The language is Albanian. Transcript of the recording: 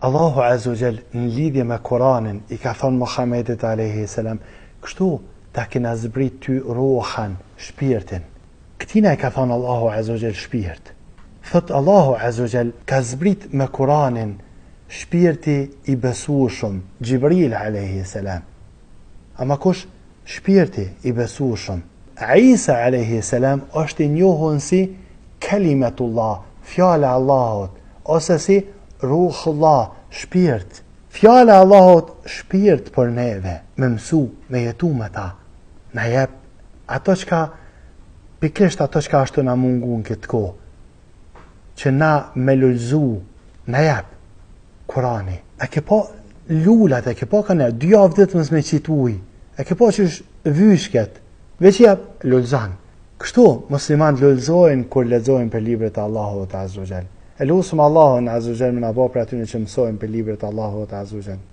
Allahu Azza wa Jall në lidhje me Kur'anin i ka thonë Muhamedit alayhi salam, kështu ta kena zbrit ty ruhan, shpirtin. Këtina i ka thonë Allahu Azza wa Jall shpirt. Thot Allahu Azza wa Jall ka zbrit me Kur'anin shpirti i besueshëm, Gjibril alayhi salam. Ama kush shpirti i besueshëm? Isa alayhi salam është i njohur si Kalimatullah, fjala e Allahut, ose si Ruhullah, shpirt. Fjala e Allahut shpirt për neve, me mësu, me jetu me ta. Na jep ato çka pikërisht ato çka ashtu na mungun këtë kohë. Që na me lulzu, na jep Kurani. A ke po lulat, a ke po kanë 2 javë ditës me qituj. A ke po që është vyshket, veç jep lulzan. Kështu musliman lulzojnë kur lexojnë për libret e Allahut Azza wa Jall. Elusum Allahun Azza wa Jall më na bëj për aty që mësojnë për libret e Allahut Azza wa Jall.